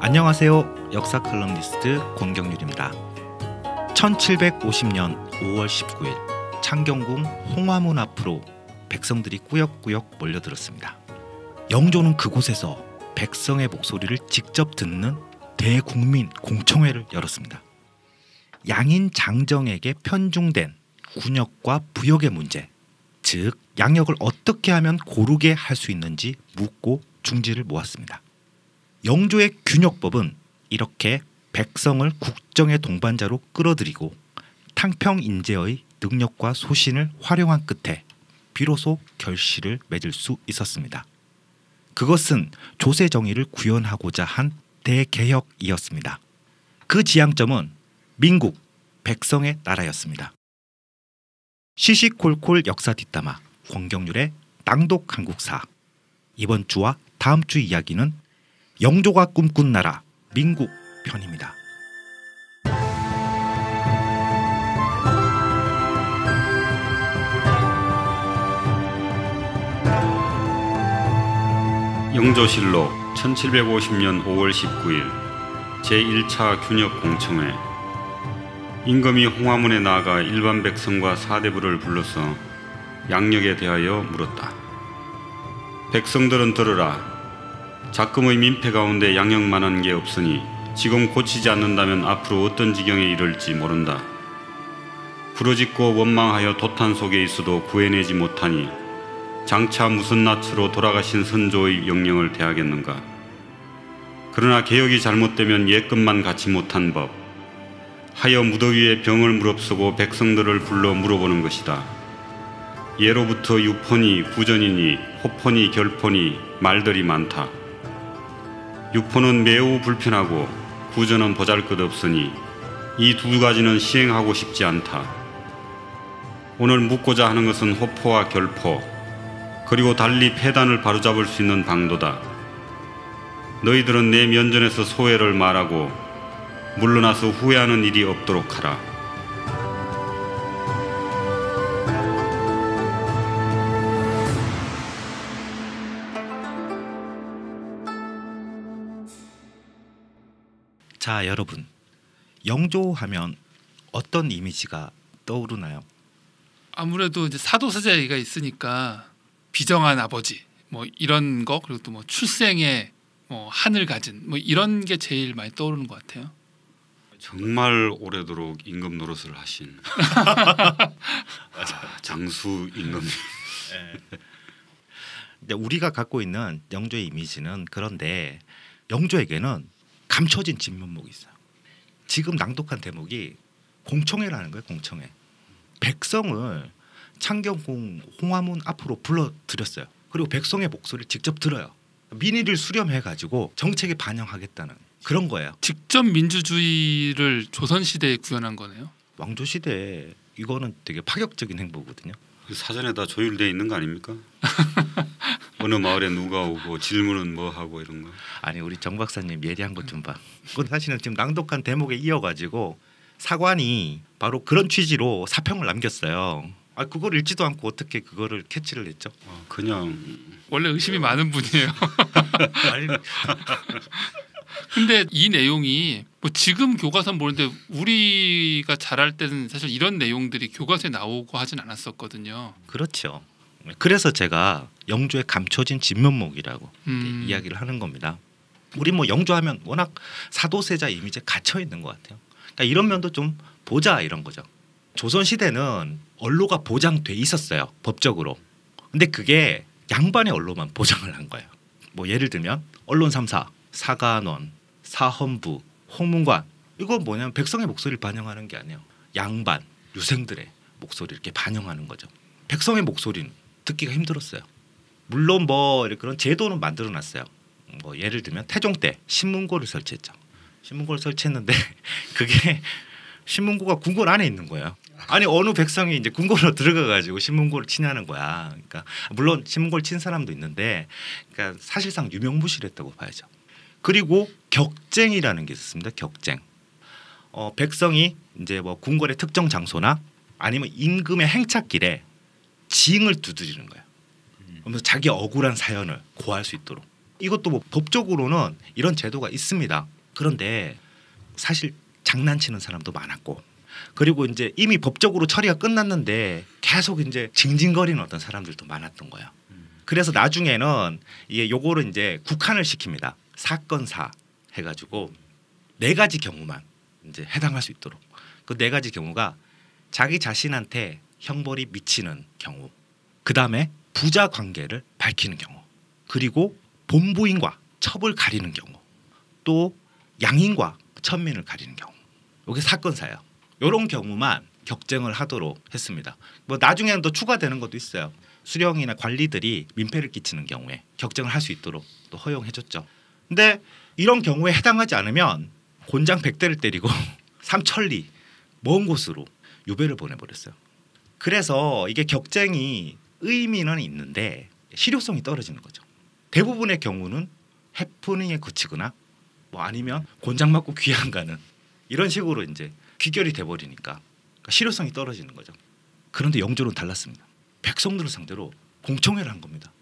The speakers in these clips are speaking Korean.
안녕하세요. 역사 칼럼니스트 권경률입니다. 1750년 5월 19일 창경궁 홍화문 앞으로 백성들이 꾸역꾸역 몰려들었습니다. 영조는 그곳에서 백성의 목소리를 직접 듣는 대국민 공청회를 열었습니다. 양인 장정에게 편중된 군역과 부역의 문제, 즉 양역을 어떻게 하면 고르게 할 수 있는지 묻고 중지를 모았습니다. 영조의 균역법은 이렇게 백성을 국정의 동반자로 끌어들이고 탕평인재의 능력과 소신을 활용한 끝에 비로소 결실을 맺을 수 있었습니다. 그것은 조세 정의를 구현하고자 한 대개혁이었습니다. 그 지향점은 민국, 백성의 나라였습니다. 시시콜콜 역사 뒷담화 권경률의 낭독 한국사. 이번 주와 다음 주 이야기는 영조가 꿈꾼 나라 민국 편입니다. 영조실록 1750년 5월 19일 제1차 균역 공청회. 임금이 홍화문에 나아가 일반 백성과 사대부를 불러서 양역에 대하여 물었다. 백성들은 들으라. 작금의 민폐 가운데 양역만한 게 없으니 지금 고치지 않는다면 앞으로 어떤 지경에 이를지 모른다. 부러짓고 원망하여 도탄 속에 있어도 구해내지 못하니 장차 무슨 낯으로 돌아가신 선조의 명령을 대하겠는가. 그러나 개혁이 잘못되면 옛것만 갖지 못한 법 하여 무더위에 병을 무릅쓰고 백성들을 불러 물어보는 것이다. 예로부터 유포니 구전이니 호포니 결포니 말들이 많다. 유포는 매우 불편하고 구전은 보잘것없으니 이 두 가지는 시행하고 싶지 않다. 오늘 묻고자 하는 것은 호포와 결포 그리고 달리 폐단을 바로잡을 수 있는 방도다. 너희들은 내 면전에서 소회를 말하고 물러나서 후회하는 일이 없도록 하라. 자, 여러분, 영조하면 어떤 이미지가 떠오르나요? 아무래도 이제 사도세자가 있으니까 비정한 아버지 뭐 이런 거, 그리고 또 뭐 출생에 뭐 한을 가진 뭐 이런 게 제일 많이 떠오르는 것 같아요. 정말 오래도록 임금 노릇을 하신 장수 임금님. 네. 우리가 갖고 있는 영조의 이미지는 그런데 영조에게는 감춰진 진면목이 있어요. 지금 낭독한 대목이 공청회라는 거예요. 공청회. 백성을 창경궁 홍화문 앞으로 불러들였어요. 그리고 백성의 목소리를 직접 들어요. 민의를 수렴해가지고 정책에 반영하겠다는 그런 거예요. 직접 민주주의를 조선시대에 구현한 거네요. 왕조시대에 이거는 되게 파격적인 행보거든요. 사전에 다 조율되어 있는 거 아닙니까? 어느 마을에 누가 오고 질문은 뭐 하고 이런 거. 아니, 우리 정 박사님 예리한 것 좀 봐. 그건 사실은 지금 낭독한 대목에 이어가지고 사관이 바로 그런 취지로 사평을 남겼어요. 아, 그걸 읽지도 않고 어떻게 그거를 캐치를 했죠? 그냥 원래 의심이 많은 분이에요. 아니, 근데 이 내용이 뭐 지금 교과서는 모르는데 우리가 잘할 때는 사실 이런 내용들이 교과서에 나오고 하진 않았었거든요. 그렇죠. 그래서 제가 영조의 감춰진 진면목이라고 이야기를 하는 겁니다. 우리 뭐 영조하면 워낙 사도세자 이미지에 갇혀 있는 것 같아요. 그러니까 이런 면도 좀 보자 이런 거죠. 조선 시대는 언로가 보장돼 있었어요, 법적으로. 근데 그게 양반의 언로만 보장을 한 거예요. 뭐 예를 들면 언론 3사, 사관원, 사헌부, 홍문관, 이거 뭐냐면 백성의 목소리를 반영하는 게 아니에요. 양반, 유생들의 목소리를 이렇게 반영하는 거죠. 백성의 목소리는 듣기가 힘들었어요. 물론 뭐 그런 제도는 만들어놨어요. 뭐 예를 들면 태종 때 신문고를 설치했죠. 신문고를 설치했는데 그게 신문고가 궁궐 안에 있는 거예요. 아니, 어느 백성이 이제 궁궐로 들어가가지고 신문고를 치냐는 거야. 그러니까 물론 신문고를 친 사람도 있는데, 그러니까 사실상 유명무실했다고 봐야죠. 그리고 격쟁이라는 게 있었습니다. 격쟁. 백성이 이제 뭐 궁궐의 특정 장소나 아니면 임금의 행차길에 징을 두드리는 거예요. 그러면서 자기 억울한 사연을 고할 수 있도록. 이것도 뭐 법적으로는 이런 제도가 있습니다. 그런데 사실 장난치는 사람도 많았고, 그리고 이제 이미 법적으로 처리가 끝났는데 계속 이제 징징거리는 어떤 사람들도 많았던 거예요. 그래서 나중에는 이게 요거를 이제 국한을 시킵니다. 사건사 해가지고 4가지 경우만 이제 해당할 수 있도록. 그 4가지 경우가 자기 자신한테 형벌이 미치는 경우, 그 다음에 부자 관계를 밝히는 경우, 그리고 본부인과 첩을 가리는 경우, 또 양인과 천민을 가리는 경우. 이게 사건사예요. 이런 경우만 격정을 하도록 했습니다. 뭐 나중에는 더 추가되는 것도 있어요. 수령이나 관리들이 민폐를 끼치는 경우에 격정을 할 수 있도록 또 허용해줬죠. 근데 이런 경우에 해당하지 않으면 곤장 100대를 때리고 삼천리 먼 곳으로 유배를 보내버렸어요. 그래서 이게 격쟁이 의미는 있는데 실효성이 떨어지는 거죠. 대부분의 경우는 해프닝에 그치거나 뭐 아니면 곤장 맞고 귀양 가는 이런 식으로 이제 귀결이 돼버리니까 그러니까 실효성이 떨어지는 거죠. 그런데 영조는 달랐습니다. 백성들을 상대로 공청회를 한 겁니다.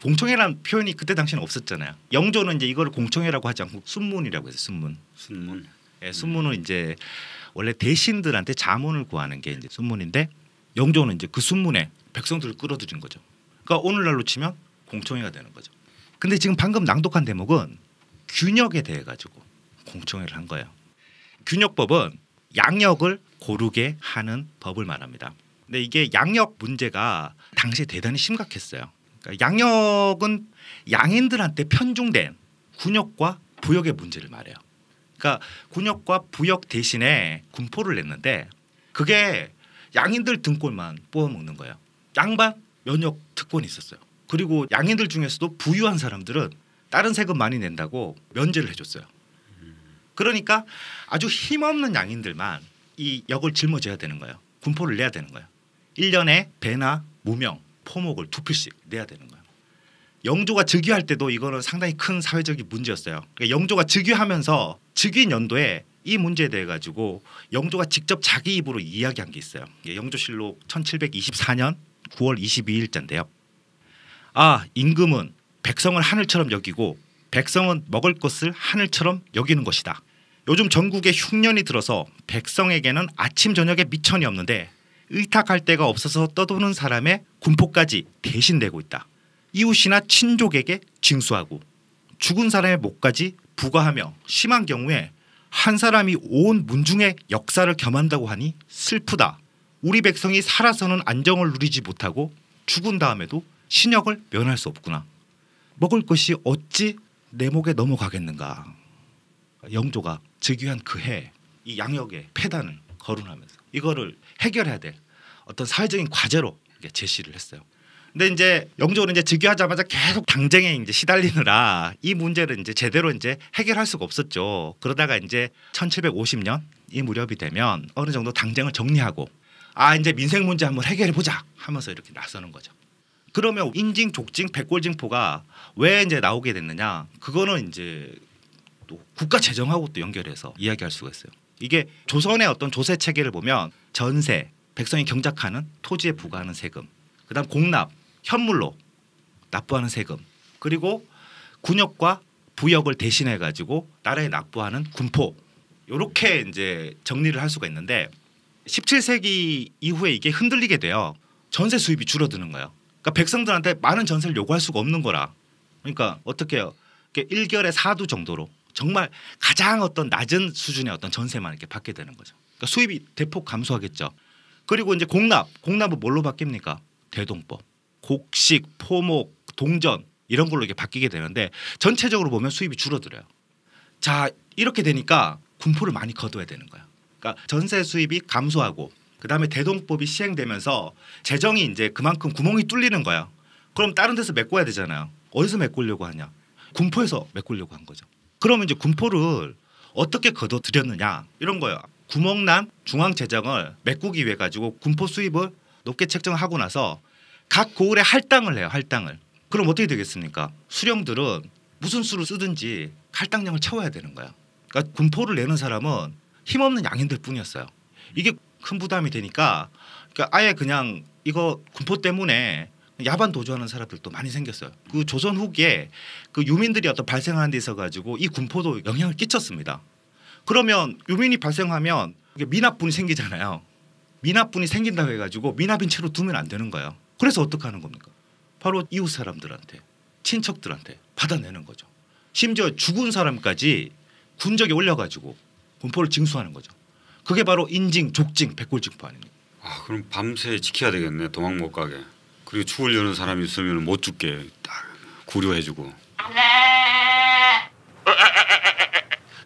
공청회라는 표현이 그때 당시는 없었잖아요. 영조는 이제 이걸 공청회라고 하지 않고 순문이라고 해서 순문. 예, 순문은 이제 원래 대신들한테 자문을 구하는 게 이제 순문인데 영조는 이제 그 순문에 백성들을 끌어들인 거죠. 그러니까 오늘날로 치면 공청회가 되는 거죠. 근데 지금 방금 낭독한 대목은 균역에 대해 가지고 공청회를 한 거예요. 균역법은 양역을 고르게 하는 법을 말합니다. 근데 이게 양역 문제가 당시에 대단히 심각했어요. 그러니까 양역은 양인들한테 편중된 군역과 부역의 문제를 말해요. 그러니까 군역과 부역 대신에 군포를 냈는데 그게 양인들 등골만 뽑아먹는 거예요. 양반 면역 특권이 있었어요. 그리고 양인들 중에서도 부유한 사람들은 다른 세금 많이 낸다고 면제를 해줬어요. 그러니까 아주 힘없는 양인들만 이 역을 짊어져야 되는 거예요. 군포를 내야 되는 거예요. 1년에 배나 무명, 포목을 2필씩 내야 되는 거예요. 영조가 즉위할 때도 이거는 상당히 큰 사회적인 문제였어요. 그러니까 영조가 즉위하면서 즉위 연도에 이 문제에 대해 가지고 영조가 직접 자기 입으로 이야기한 게 있어요. 영조실록 1724년 9월 22일자인데요. 아, 임금은 백성을 하늘처럼 여기고 백성은 먹을 것을 하늘처럼 여기는 것이다. 요즘 전국에 흉년이 들어서 백성에게는 아침 저녁에 미천이 없는데 의탁할 데가 없어서 떠도는 사람의 군포까지 대신 내고 있다. 이웃이나 친족에게 징수하고 죽은 사람의 몫까지 부과하며 심한 경우에 한 사람이 온 문중의 역사를 겸한다고 하니 슬프다. 우리 백성이 살아서는 안정을 누리지 못하고 죽은 다음에도 신역을 면할 수 없구나. 먹을 것이 어찌 내 목에 넘어가겠는가. 영조가 즉위한 그해 이 양역의 폐단을 거론하면서 이거를 해결해야 될 어떤 사회적인 과제로 제시를 했어요. 근데 이제 영조는 이제 즉위하자마자 계속 당쟁에 이제 시달리느라 이 문제를 이제 제대로 이제 해결할 수가 없었죠. 그러다가 이제 1750년 이 무렵이 되면 어느 정도 당쟁을 정리하고 아 이제 민생 문제 한번 해결해 보자 하면서 이렇게 나서는 거죠. 그러면 인징, 족징, 백골징포가 왜 이제 나오게 됐느냐? 그거는 이제 또 국가 재정하고 또 연결해서 이야기할 수가 있어요. 이게 조선의 어떤 조세 체계를 보면 전세, 백성이 경작하는 토지에 부과하는 세금, 그다음 공납, 현물로 납부하는 세금, 그리고 군역과 부역을 대신해 가지고 나라에 납부하는 군포, 이렇게 이제 정리를 할 수가 있는데 17세기 이후에 이게 흔들리게 돼요. 전세 수입이 줄어드는 거예요. 그러니까 백성들한테 많은 전세를 요구할 수가 없는 거라. 그러니까 어떻게 해요? 1결에 4두 정도로 정말 가장 어떤 낮은 수준의 어떤 전세만 이렇게 받게 되는 거죠. 그러니까 수입이 대폭 감소하겠죠. 그리고 이제 공납은 뭘로 바뀝니까? 대동법, 곡식, 포목, 동전 이런 걸로 이렇게 바뀌게 되는데 전체적으로 보면 수입이 줄어들어요. 자 이렇게 되니까 군포를 많이 거둬야 되는 거야. 그러니까 전세 수입이 감소하고 그다음에 대동법이 시행되면서 재정이 이제 그만큼 구멍이 뚫리는 거야. 그럼 다른 데서 메꿔야 되잖아요. 어디서 메꾸려고 하냐? 군포에서 메꾸려고 한 거죠. 그러면 이제 군포를 어떻게 거둬들였느냐 이런 거예요. 구멍난 중앙 재정을 메꾸기 위해 가지고 군포 수입을 높게 책정하고 나서 각 고을에 할당을 해요. 할당을. 그럼 어떻게 되겠습니까? 수령들은 무슨 수를 쓰든지 할당량을 채워야 되는 거야. 그러니까 군포를 내는 사람은 힘없는 양인들 뿐이었어요. 이게 큰 부담이 되니까 그러니까 아예 그냥 이거 군포 때문에 야반 도주하는 사람들도 많이 생겼어요. 그 조선 후기에 그 유민들이 어떤 발생하는 데 있어 가지고 이 군포도 영향을 끼쳤습니다. 그러면 유민이 발생하면 미납분이 생기잖아요. 미납분이 생긴다고 해가지고 미납인 채로 두면 안 되는 거예요. 그래서 어떻게 하는 겁니까? 바로 이웃 사람들한테 친척들한테 받아내는 거죠. 심지어 죽은 사람까지 군적에 올려가지고 군포를 징수하는 거죠. 그게 바로 인징, 족징, 백골징포 아닙니까? 아 그럼 밤새 지켜야 되겠네. 도망 못 가게. 그리고 죽으려는 사람이 있으면 못 죽게 딱 구려해주고.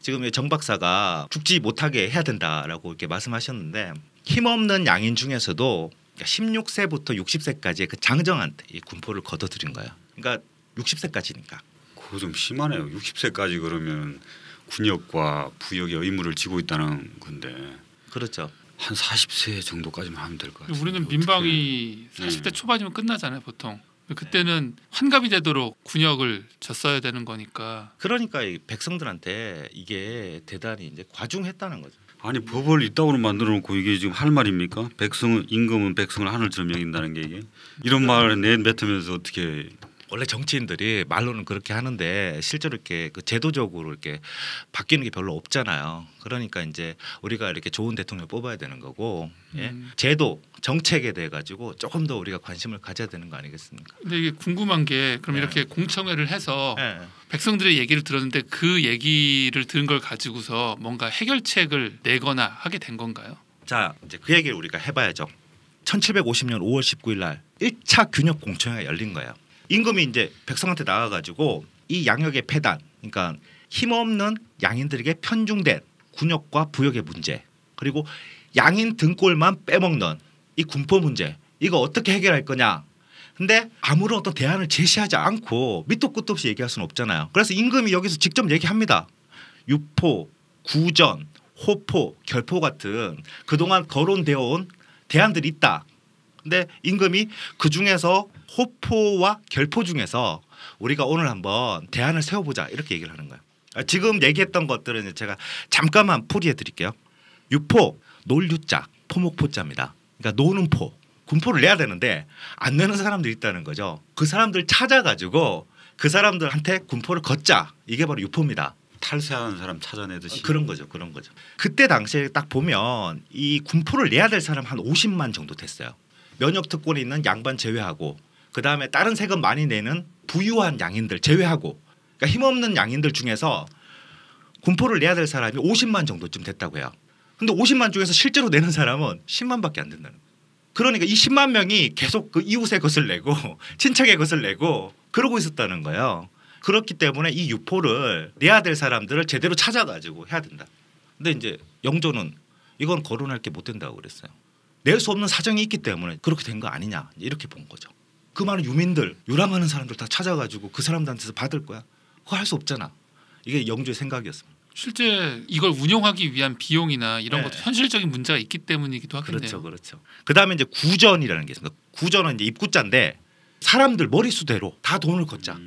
지금 정 박사가 죽지 못하게 해야 된다라고 이렇게 말씀하셨는데 힘없는 양인 중에서도 16세부터 60세까지의 그 장정한테 이 군포를 거둬들인 거예요. 그러니까 60세까지니까. 그거 좀 심하네요. 60세까지 그러면 군역과 부역의 의무를 지고 있다는 건데. 그렇죠. 한 40세 정도까지만 하면 될 것 같아요. 우리는 민방위 40대 초반이면 끝나잖아요, 보통. 그때는 환갑이 되도록 군역을 졌어야 되는 거니까. 그러니까 이 백성들한테 이게 대단히 이제 과중했다는 거죠. 아니 법을 이따구로 만들어놓고 이게 지금 할 말입니까? 백성은 임금은 백성을 하늘처럼 여긴다는 게 이게 이런 말을 내뱉으면서 어떻게? 원래 정치인들이 말로는 그렇게 하는데 실제로 이렇게 그 제도적으로 이렇게 바뀌는 게 별로 없잖아요. 그러니까 이제 우리가 이렇게 좋은 대통령 뽑아야 되는 거고 예? 제도 정책에 대해 가지고 조금 더 우리가 관심을 가져야 되는 거 아니겠습니까? 근데 이게 궁금한 게 그럼 이렇게 공청회를 해서 네. 백성들의 얘기를 들었는데 그 얘기를 들은 걸 가지고서 뭔가 해결책을 내거나 하게 된 건가요? 자 이제 그 얘기를 우리가 해봐야죠. 1750년 5월 19일 날 1차 균역 공청회가 열린 거예요. 임금이 이제 백성한테 나와가지고 이 양역의 폐단, 그러니까 힘없는 양인들에게 편중된 군역과 부역의 문제, 그리고 양인 등골만 빼먹는 이 군포 문제, 이거 어떻게 해결할 거냐. 근데 아무런 어떤 대안을 제시하지 않고 밑도 끝도 없이 얘기할 수는 없잖아요. 그래서 임금이 여기서 직접 얘기합니다. 유포, 구전, 호포, 결포 같은 그동안 거론되어 온 대안들이 있다. 근데 임금이 그 중에서 호포와 결포 중에서 우리가 오늘 한번 대안을 세워보자 이렇게 얘기를 하는 거예요. 지금 얘기했던 것들은 제가 잠깐만 풀이해 드릴게요. 유포, 놀유자, 포목포자입니다. 그러니까 노는 포, 군포를 내야 되는데 안 내는 사람들이 있다는 거죠. 그 사람들 찾아가지고 그 사람들한테 군포를 걷자. 이게 바로 유포입니다. 탈세하는 사람 찾아내듯이. 그런 거죠. 그런 거죠. 그때 당시에 딱 보면 이 군포를 내야 될 사람 한 50만 정도 됐어요. 면역 특권이 있는 양반 제외하고 그다음에 다른 세금 많이 내는 부유한 양인들 제외하고 그러니까 힘없는 양인들 중에서 군포를 내야 될 사람이 50만 정도쯤 됐다고 해요. 근데 50만 중에서 실제로 내는 사람은 10만밖에 안 된다는 거예요. 그러니까 이 10만 명이 계속 그 이웃의 것을 내고 친척의 것을 내고 그러고 있었다는 거예요. 그렇기 때문에 이 유포를 내야 될 사람들을 제대로 찾아가지고 해야 된다. 근데 이제 영조는 이건 거론할 게 못 된다고 그랬어요. 낼 수 없는 사정이 있기 때문에 그렇게 된 거 아니냐 이렇게 본 거죠. 그 많은 유민들 요랑하는 사람들 다 찾아가지고 그 사람들한테서 받을 거야. 그거 할 수 없잖아. 이게 영조의 생각이었습니다. 실제 이걸 운영하기 위한 비용이나 이런 네. 것도 현실적인 문제가 있기 때문이기도 하겠네요. 그렇죠, 그렇죠. 그다음에 이제 구전이라는 게 있습니다. 구전은 이제 입구자인데 사람들 머릿수대로 다 돈을 걷자.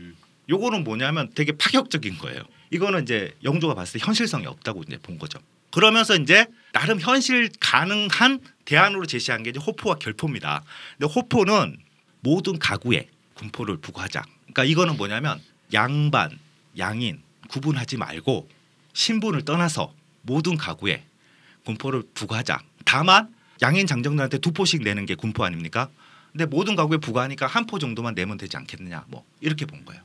요거는 뭐냐면 되게 파격적인 거예요. 이거는 이제 영조가 봤을 때 현실성이 없다고 이제 본 거죠. 그러면서 이제 나름 현실 가능한 대안으로 제시한 게 이제 호포와 결포입니다. 근데 호포는 모든 가구에 군포를 부과하자. 그러니까 이거는 뭐냐면 양반, 양인 구분하지 말고 신분을 떠나서 모든 가구에 군포를 부과하자. 다만 양인 장정들한테 2포씩 내는 게 군포 아닙니까? 근데 모든 가구에 부과하니까 1포 정도만 내면 되지 않겠느냐. 뭐 이렇게 본 거예요.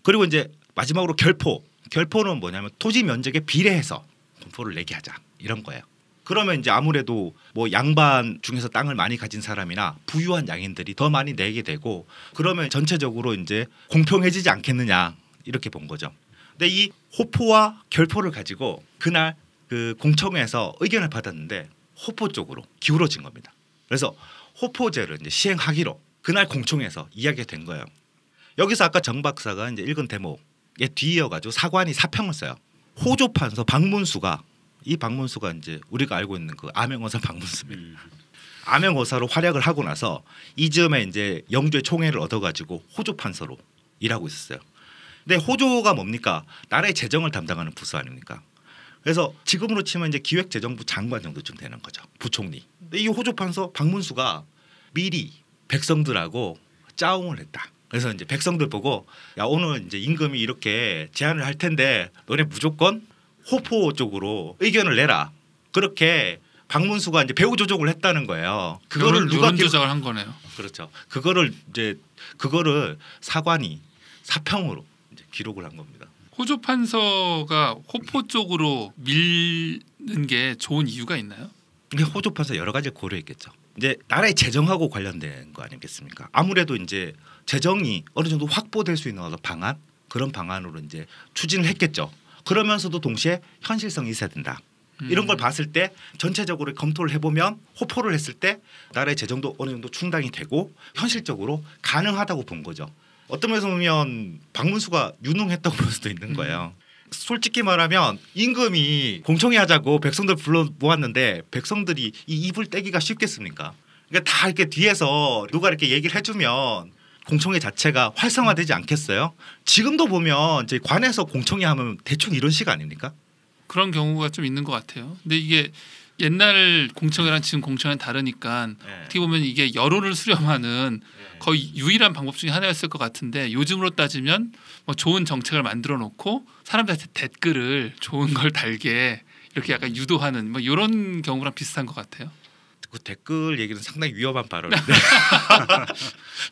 그리고 이제 마지막으로 결포. 결포는 뭐냐면 토지 면적에 비례해서 군포를 내게 하자. 이런 거예요. 그러면 이제 아무래도 뭐 양반 중에서 땅을 많이 가진 사람이나 부유한 양인들이 더 많이 내게 되고 그러면 전체적으로 이제 공평해지지 않겠느냐 이렇게 본 거죠. 근데 이 호포와 결포를 가지고 그날 그 공청회에서 의견을 받았는데 호포 쪽으로 기울어진 겁니다. 그래서 호포제를 이제 시행하기로 그날 공청회에서 이야기가 된 거예요. 여기서 아까 정 박사가 이제 읽은 대목에 뒤이어가지고 사관이 사평을 써요. 호조판서 박문수가 이 박문수가 이제 우리가 알고 있는 그 암행어사 박문수입니다. 암행어사로 활약을 하고 나서 이즈음에 이제 영조의 총애를 얻어가지고 호조판서로 일하고 있었어요. 근데 호조가 뭡니까? 나라의 재정을 담당하는 부서 아닙니까? 그래서 지금으로 치면 이제 기획재정부 장관 정도쯤 되는 거죠. 부총리. 근데 이 호조판서 박문수가 미리 백성들하고 짜웅을 했다. 그래서 이제 백성들 보고 야 오늘 이제 임금이 이렇게 제안을 할 텐데 너네 무조건 호포 쪽으로 의견을 내라. 그렇게 박문수가 이제 배후 조종을 했다는 거예요. 그거를 누가 조작을 한 거네요. 그렇죠. 그거를 사관이 사평으로 이제 기록을 한 겁니다. 호조 판서가 호포 쪽으로 밀는 게 좋은 이유가 있나요? 이게 호조 판서 여러 가지 고려했겠죠. 이제 나라의 재정하고 관련된 거 아니겠습니까? 아무래도 이제 재정이 어느 정도 확보될 수 있는 어떤 방안 그런 방안으로 이제 추진을 했겠죠. 그러면서도 동시에 현실성이 있어야 된다. 이런 걸 봤을 때 전체적으로 검토를 해보면 호포를 했을 때 나라의 재정도 어느 정도 충당이 되고 현실적으로 가능하다고 본 거죠. 어떤 면에서 보면 박문수가 유능했다고 볼 수도 있는 거예요. 솔직히 말하면 임금이 공청회 하자고 백성들 불러 모았는데 백성들이 이 입을 떼기가 쉽겠습니까? 그러니까 다 이렇게 뒤에서 누가 이렇게 얘기를 해주면 공청회 자체가 활성화되지 않겠어요? 지금도 보면 이제 관에서 공청회 하면 대충 이런 식 아닙니까? 그런 경우가 좀 있는 것 같아요. 근데 이게 옛날 공청회랑 지금 공청회는 다르니까 어떻게 보면 이게 여론을 수렴하는 거의 유일한 방법 중에 하나였을 것 같은데 요즘으로 따지면 뭐 좋은 정책을 만들어 놓고 사람들한테 댓글을 좋은 걸 달게 이렇게 약간 유도하는 뭐 이런 경우랑 비슷한 것 같아요. 그 댓글 얘기는 상당히 위험한 발언인데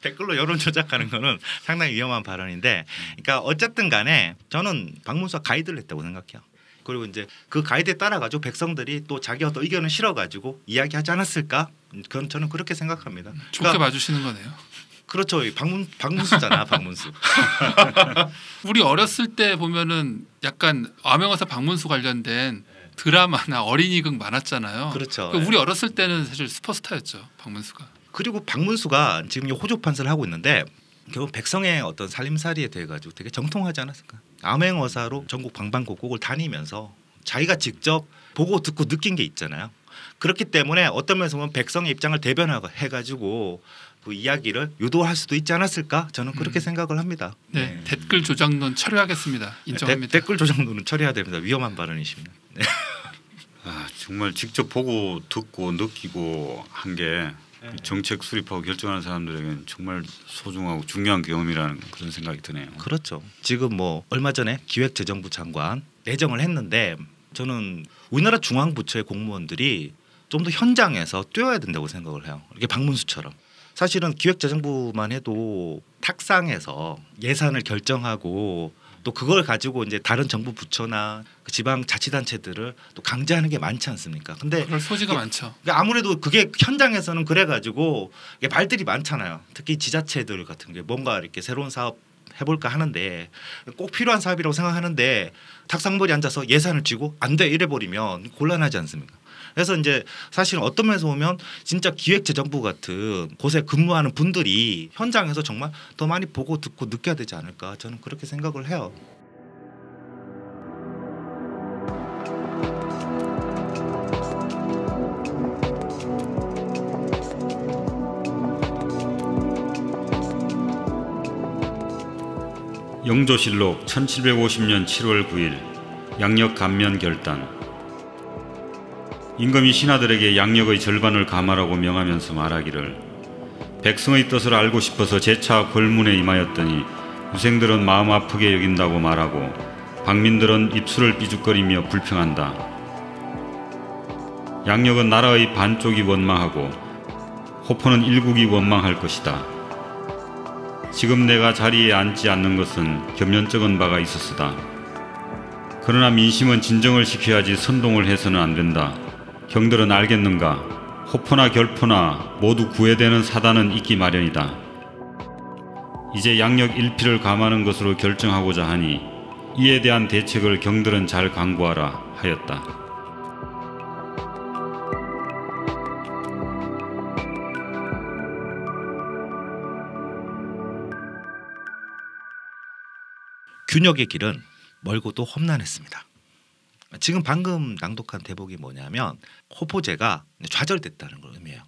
댓글로 여론 조작하는 거는 상당히 위험한 발언인데 그러니까 어쨌든 간에 저는 박문수가 가이드를 했다고 생각해요. 그리고 이제 그 가이드에 따라 가지고 백성들이 또 자기 어떤 의견을 실어 가지고 이야기하지 않았을까? 그건 저는 그렇게 생각합니다. 좋게 그러니까 봐주시는 거네요. 그렇죠. 박문수잖아, 박문수. 우리 어렸을 때 보면은 약간 암행어사 박문수 관련된 드라마나 어린이극 많았잖아요. 그렇죠. 그러니까 우리 어렸을 때는 사실 슈퍼스타였죠, 박문수가. 그리고 박문수가 지금 호조 판서를 하고 있는데 결국 백성의 어떤 살림살이에 대해 가지고 되게 정통하지 않았을까? 암행어사로 전국 방방곡곡을 다니면서 자기가 직접 보고 듣고 느낀 게 있잖아요. 그렇기 때문에 어떤 면에서 보면 백성의 입장을 대변해가지고 그 이야기를 유도할 수도 있지 않았을까? 저는 그렇게 생각을 합니다. 네, 댓글 조작론 처리하겠습니다. 인정합니다. 댓글 조작론은 처리해야 됩니다. 위험한 발언이십니다. 네. 아, 정말 직접 보고 듣고 느끼고 한 게 정책 수립하고 결정하는 사람들에게는 정말 소중하고 중요한 경험이라는 그런 생각이 드네요. 그렇죠. 지금 뭐 얼마 전에 기획재정부 장관 내정을 했는데 저는 우리나라 중앙부처의 공무원들이 좀 더 현장에서 뛰어야 된다고 생각을 해요. 이렇게 박문수처럼. 사실은 기획재정부만 해도 탁상에서 예산을 결정하고 또 그걸 가지고 이제 다른 정부 부처나 그 지방 자치단체들을 또 강제하는 게 많지 않습니까? 근데 그럴 소지가 많죠. 아무래도 그게 현장에서는 그래가지고 이게 발들이 많잖아요. 특히 지자체들 같은 게 뭔가 이렇게 새로운 사업 해볼까 하는데 꼭 필요한 사업이라고 생각하는데 탁상머리 앉아서 예산을 쥐고 안 돼 이래버리면 곤란하지 않습니까? 그래서 이제 사실 어떤 면에서 보면 진짜 기획재정부 같은 곳에 근무하는 분들이 현장에서 정말 더 많이 보고 듣고 느껴야 되지 않을까 저는 그렇게 생각을 해요. 영조실록 1750년 7월 9일 양력 감면 결단. 임금이 신하들에게 양력의 절반을 감하라고 명하면서 말하기를 백성의 뜻을 알고 싶어서 재차 벌문에 임하였더니 유생들은 마음 아프게 여긴다고 말하고 방민들은 입술을 삐죽거리며 불평한다. 양력은 나라의 반쪽이 원망하고 호포는 일국이 원망할 것이다. 지금 내가 자리에 앉지 않는 것은 겸연쩍은 바가 있었으다. 그러나 민심은 진정을 지켜야지 선동을 해서는 안 된다. 경들은 알겠는가? 호포나 결포나 모두 구애되는 사단은 있기 마련이다. 이제 양력 일피를 감하는 것으로 결정하고자 하니 이에 대한 대책을 경들은 잘 강구하라 하였다. 균역의 길은 멀고도 험난했습니다. 지금 방금 낭독한 대목이 뭐냐면 호포제가 좌절됐다는 걸 의미해요.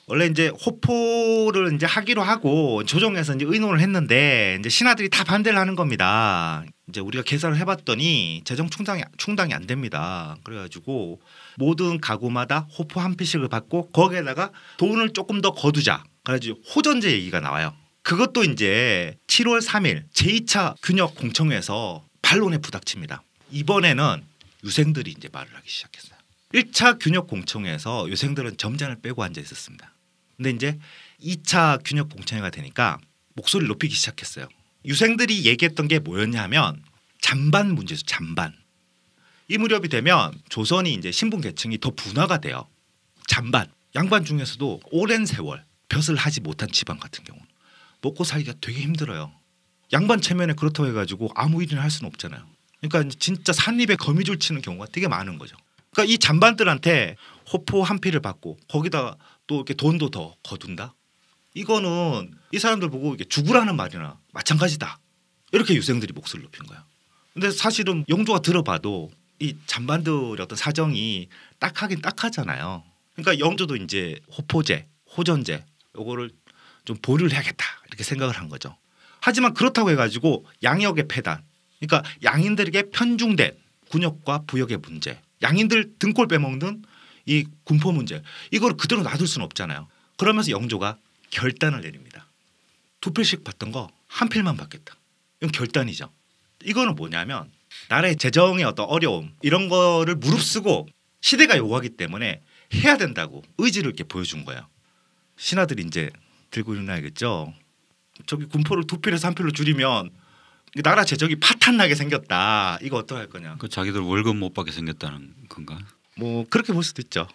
원래 이제 호포를 이제 하기로 하고 조정에서 이제 의논을 했는데 이제 신하들이 다 반대를 하는 겁니다. 이제 우리가 계산을 해봤더니 재정 충당이 안 됩니다. 그래가지고 모든 가구마다 호포 한 피씩을 받고 거기에다가 돈을 조금 더 거두자. 그래가지고 호전제 얘기가 나와요. 그것도 이제 7월 3일 제2차 균역 공청회에서 반론에 부닥칩니다. 이번에는 유생들이 이제 말을 하기 시작했어요. 1차 균역 공청회에서 유생들은 점잖을 빼고 앉아 있었습니다. 근데 이제 2차 균역 공청회가 되니까 목소리를 높이기 시작했어요. 유생들이 얘기했던 게 뭐였냐면 잔반 문제죠. 잔반. 이 무렵이 되면 조선이 이제 신분 계층이 더 분화가 돼요. 잔반. 양반 중에서도 오랜 세월 벼슬 하지 못한 집안 같은 경우는 먹고 살기가 되게 힘들어요. 양반 체면에 그렇다고 해가지고 아무 일이나 할 수는 없잖아요. 그러니까 진짜 산입에 거미줄 치는 경우가 되게 많은 거죠. 그러니까 이 잔반들한테 호포 한 피를 받고 거기다 또 이렇게 돈도 더 거둔다. 이거는 이 사람들 보고 이렇게 죽으라는 말이나 마찬가지다. 이렇게 유생들이 목소리를 높인 거야. 근데 사실은 영조가 들어봐도 이 잔반들의 어떤 사정이 딱하긴 딱하잖아요. 그러니까 영조도 이제 호포제, 호전제 요거를 좀 보류를 해야겠다 이렇게 생각을 한 거죠. 하지만 그렇다고 해가지고 양역의 폐단, 그러니까 양인들에게 편중된 군역과 부역의 문제, 양인들 등골 빼먹는 이 군포 문제, 이걸 그대로 놔둘 수는 없잖아요. 그러면서 영조가 결단을 내립니다. 2필씩 받던 거 한 필만 받겠다. 이건 결단이죠. 이거는 뭐냐면 나라의 재정의 어떤 어려움 이런 거를 무릅쓰고 시대가 요구하기 때문에 해야 된다고 의지를 이렇게 보여준 거예요. 신하들이 이제 들고 일어나야겠죠. 저기 군포를 2필에서 1필로 줄이면 나라 재정이 파탄나게 생겼다. 이거 어떡할 거냐. 그 자기들 월급 못 받게 생겼다는 건가? 뭐 그렇게 볼 수도 있죠.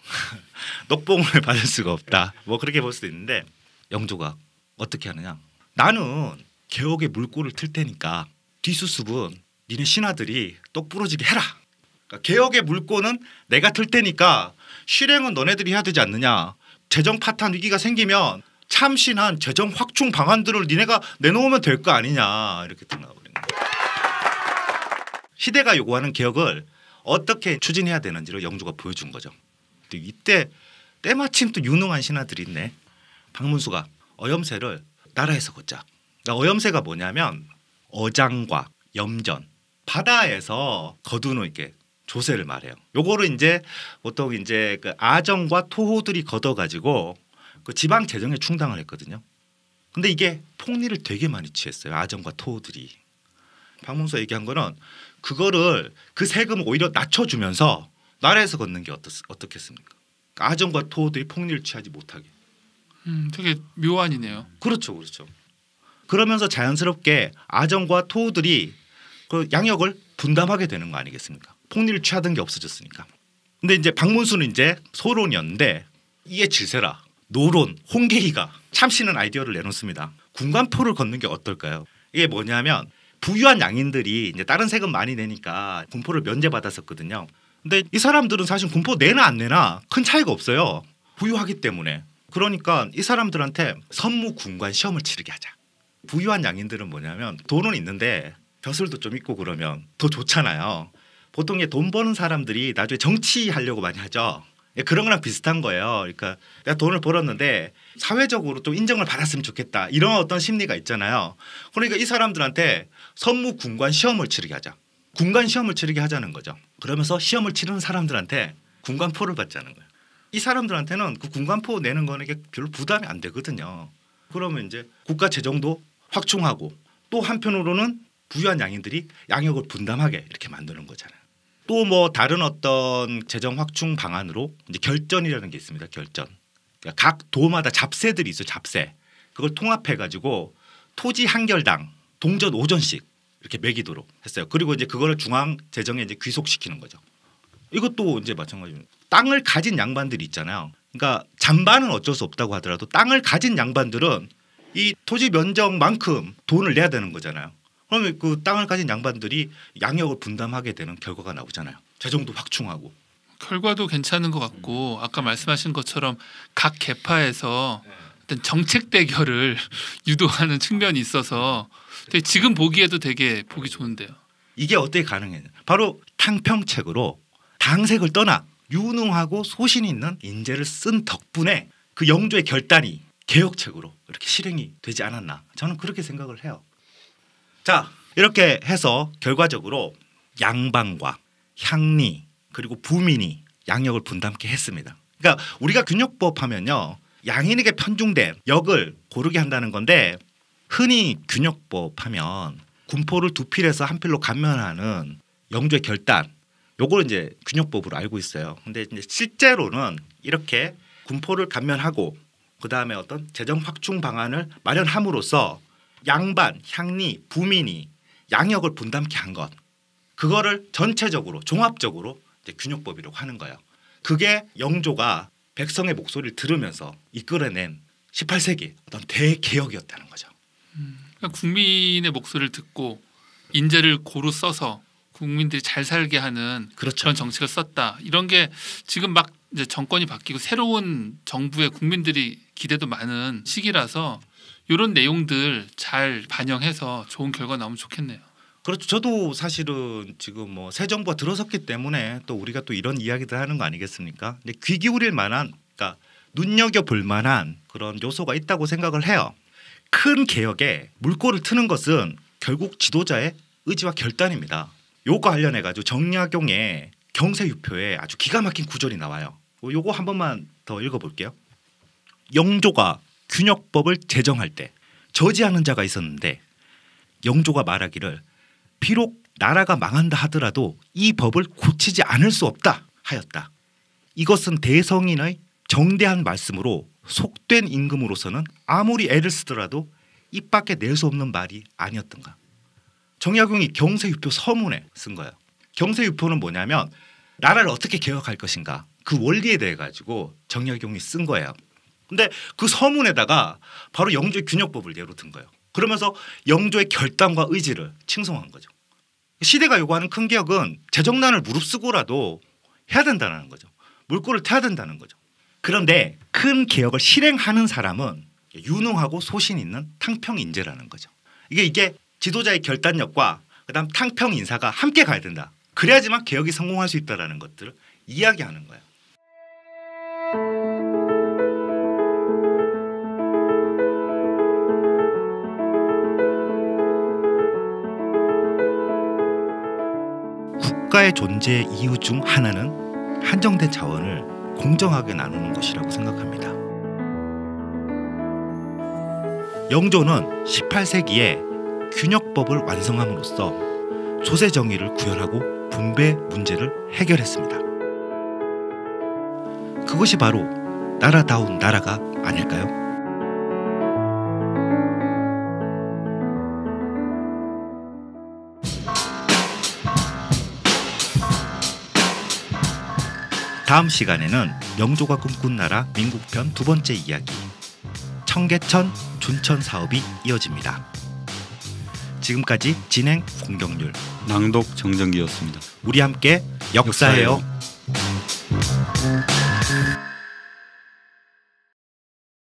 녹봉을 받을 수가 없다. 뭐 그렇게 볼 수도 있는데 영조가 어떻게 하느냐. 나는 개혁의 물꼬를 틀 테니까 뒷수습은 니네 신하들이 똑 부러지게 해라. 그러니까 개혁의 물꼬는 내가 틀 테니까 실행은 너네들이 해야 되지 않느냐. 재정 파탄 위기가 생기면 참신한 재정 확충 방안들을 니네가 내놓으면 될 거 아니냐. 이렇게 나와버린 거예요. 시대가 요구하는 개혁을 어떻게 추진해야 되는지를 영조가 보여준 거죠. 이때 때마침 또 유능한 신하들이 있네. 박문수가 어염새를 나라에서 걷자. 그러니까 어염새가 뭐냐면 어장과 염전, 바다에서 거두는 이렇게 조세를 말해요. 요거를 이제 보통 이제 그 아정과 토호들이 걷어가지고 그 지방 재정에 충당을 했거든요. 근데 이게 폭리를 되게 많이 취했어요. 아정과 토호들이. 박문수가 얘기한 거는 그거를 그 세금을 오히려 낮춰주면서 나라에서 걷는 게 어떻겠습니까? 그러니까 아정과 토호들이 폭리를 취하지 못하게. 되게 묘안이네요. 그렇죠, 그렇죠. 그러면서 자연스럽게 아정과 토호들이 그 양역을 분담하게 되는 거 아니겠습니까? 폭리를 취하던 게 없어졌으니까. 근데 이제 박문수는 이제 소론이었는데 이게 질세라. 노론, 홍계희가 참신한 아이디어를 내놓습니다. 군관포를 걷는 게 어떨까요? 이게 뭐냐면 부유한 양인들이 이제 다른 세금 많이 내니까 군포를 면제받았었거든요. 근데 이 사람들은 사실 군포 내나 안 내나 큰 차이가 없어요. 부유하기 때문에. 그러니까 이 사람들한테 선무 군관 시험을 치르게 하자. 부유한 양인들은 뭐냐면 돈은 있는데 벼슬도 좀 있고 그러면 더 좋잖아요. 보통 돈 버는 사람들이 나중에 정치하려고 많이 하죠. 그런 거랑 비슷한 거예요. 그러니까 내가 돈을 벌었는데 사회적으로 좀 인정을 받았으면 좋겠다. 이런 어떤 심리가 있잖아요. 그러니까 이 사람들한테 선무 군관 시험을 치르게 하자. 군관 시험을 치르게 하자는 거죠. 그러면서 시험을 치르는 사람들한테 군관포를 받자는 거예요. 이 사람들한테는 그 군관포 내는 거는 별로 부담이 안 되거든요. 그러면 이제 국가 재정도 확충하고 또 한편으로는 부유한 양인들이 양역을 분담하게 이렇게 만드는 거잖아요. 또 뭐 다른 어떤 재정 확충 방안으로 이제 결전이라는 게 있습니다. 결전. 그러니까 각 도마다 잡세들이 있어요. 잡세. 그걸 통합해 가지고 토지 한 결당 동전 5전씩 이렇게 매기도록 했어요. 그리고 이제 그거를 중앙 재정에 이제 귀속시키는 거죠. 이것도 이제 마찬가지입니다. 땅을 가진 양반들이 있잖아요. 그러니까 잔반은 어쩔 수 없다고 하더라도 땅을 가진 양반들은 이 토지 면적만큼 돈을 내야 되는 거잖아요. 그러면 그 땅을 가진 양반들이 양역을 분담하게 되는 결과가 나오잖아요. 재정도 확충하고. 결과도 괜찮은 것 같고 아까 말씀하신 것처럼 각 계파에서 어떤 정책 대결을 유도하는 측면이 있어서 되게 지금 보기에도 되게 보기 좋은데요. 이게 어떻게 가능해요? 바로 탕평책으로 당색을 떠나 유능하고 소신 있는 인재를 쓴 덕분에 그 영조의 결단이 개혁책으로 이렇게 실행이 되지 않았나. 저는 그렇게 생각을 해요. 자, 이렇게 해서 결과적으로 양반과 향리 그리고 부민이 양역을 분담케 했습니다. 그러니까 우리가 균역법 하면요. 양인에게 편중된 역을 고르게 한다는 건데 흔히 균역법 하면 군포를 두 필에서 한 필로 감면하는 영조의 결단, 요걸 이제 균역법으로 알고 있어요. 근데 이제 실제로는 이렇게 군포를 감면하고 그 다음에 어떤 재정 확충 방안을 마련함으로써 양반, 향리, 부민이 양역을 분담케 한 것, 그거를 전체적으로 종합적으로 이제 균역법이라고 하는 거예요. 그게 영조가 백성의 목소리를 들으면서 이끌어낸 18세기 어떤 대개혁이었다는 거죠. 그러니까 국민의 목소리를 듣고 인재를 고루 써서 국민들이 잘 살게 하는 그렇죠. 그런 정책을 썼다. 이런 게 지금 막 이제 정권이 바뀌고 새로운 정부에 국민들이 기대도 많은 시기라서 이런 내용들 잘 반영해서 좋은 결과 나오면 좋겠네요. 그렇죠. 저도 사실은 지금 뭐 새 정부가 들어섰기 때문에 또 우리가 또 이런 이야기들 하는 거 아니겠습니까? 근데 귀 기울일 만한, 그러니까 눈여겨 볼 만한 그런 요소가 있다고 생각을 해요. 큰 개혁에 물꼬를 트는 것은 결국 지도자의 의지와 결단입니다. 요거 관련해 가지고 정약용의 경세유표에 아주 기가 막힌 구절이 나와요. 요거 한 번만 더 읽어볼게요. 영조가 균역법을 제정할 때 저지하는 자가 있었는데 영조가 말하기를 비록 나라가 망한다 하더라도 이 법을 고치지 않을 수 없다 하였다. 이것은 대성인의 정대한 말씀으로 속된 임금으로서는 아무리 애를 쓰더라도 입 밖에 낼 수 없는 말이 아니었던가. 정약용이 경세유표 서문에 쓴 거예요. 경세유표는 뭐냐면 나라를 어떻게 개혁할 것인가 그 원리에 대해 가지고 정약용이 쓴 거예요. 근데 그 서문에다가 바로 영조의 균역법을 예로 든 거예요. 그러면서 영조의 결단과 의지를 칭송한 거죠. 시대가 요구하는 큰 개혁은 재정난을 무릅쓰고라도 해야 된다는 거죠. 물꼬를 타야 된다는 거죠. 그런데 큰 개혁을 실행하는 사람은 유능하고 소신 있는 탕평 인재라는 거죠. 이게 지도자의 결단력과 그다음 탕평 인사가 함께 가야 된다. 그래야지만 개혁이 성공할 수 있다라는 것들을 이야기하는 거예요. 국가의 존재 이유 중 하나는 한정된 자원을 공정하게 나누는 것이라고 생각합니다. 영조는 18세기에 균역법을 완성함으로써 소세 정의를 구현하고 분배 문제를 해결했습니다. 그것이 바로 나라다운 나라가 아닐까요? 다음 시간에는 영조가 꿈꾼 나라 민국편 두 번째 이야기 청계천 춘천 사업이 이어집니다. 지금까지 진행 공경률, 낭독 정정기였습니다. 우리 함께 역사해요.